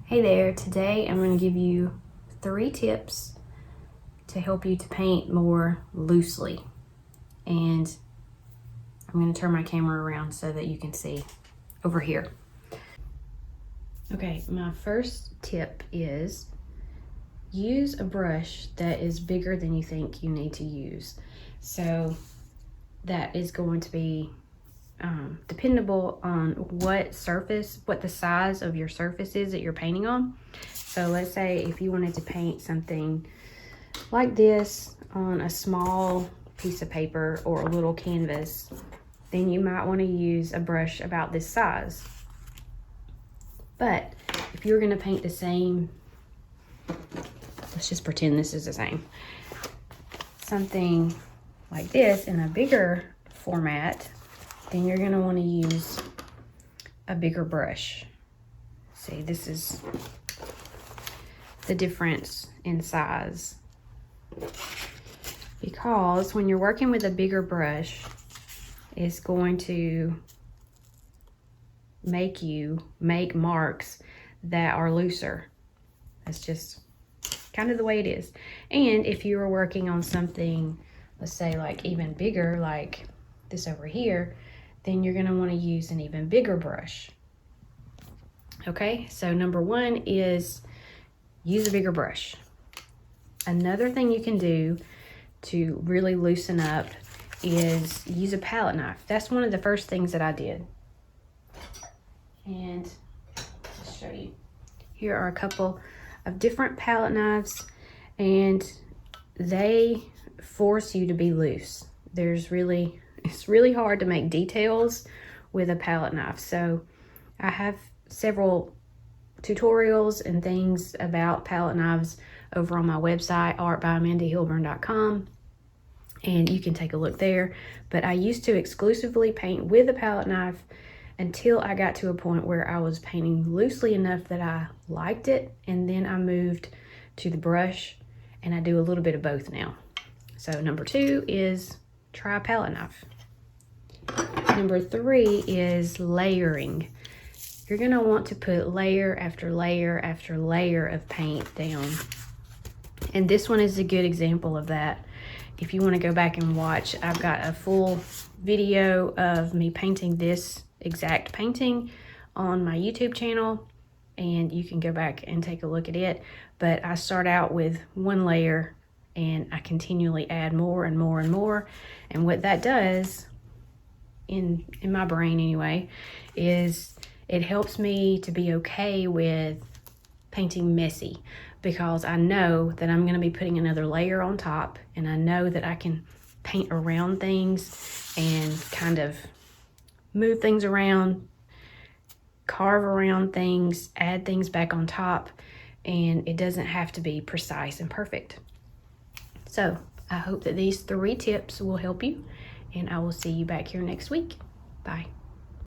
Hey there, today I'm going to give you 3 tips to help you to paint more loosely. And I'm going to turn my camera around so that you can see over here. Okay, my first tip is use a brush that is bigger than you think you need to use. So that is going to be dependable on what the size of your surface is that you're painting on. So let's say if you wanted to paint something like this on a small piece of paper or a little canvas, then you might want to use a brush about this size. But if you're going to paint the same, let's just pretend this is the same, something like this in a bigger format, then you're going to want to use a bigger brush. See, this is the difference in size. Because when you're working with a bigger brush, it's going to make you make marks that are looser. That's just kind of the way it is. And if you were working on something, let's say like even bigger, like this over here, then you're going to want to use an even bigger brush. Okay, so number 1 is use a bigger brush. Another thing you can do to really loosen up is use a palette knife. That's one of the first things that I did. And I'll show you. Here are a couple of different palette knives, and they force you to be loose. It's really hard to make details with a palette knife. So I have several tutorials and things about palette knives over on my website, artbyamandyhilburn.com, and you can take a look there. But I used to exclusively paint with a palette knife until I got to a point where I was painting loosely enough that I liked it, and then I moved to the brush, and I do a little bit of both now. So number 2 is try a palette knife. Number 3 is layering. You're going to want to put layer after layer after layer of paint down. And this one is a good example of that. If you want to go back and watch, I've got a full video of me painting this exact painting on my YouTube channel, and you can go back and take a look at it. But I start out with 1 layer and I continually add more and more and more. And what that does, in my brain anyway, is it helps me to be okay with painting messy, because I know that I'm going to be putting another layer on top, and I know that I can paint around things and kind of move things around, carve around things, add things back on top, and it doesn't have to be precise and perfect. So I hope that these 3 tips will help you, and I will see you back here next week. Bye.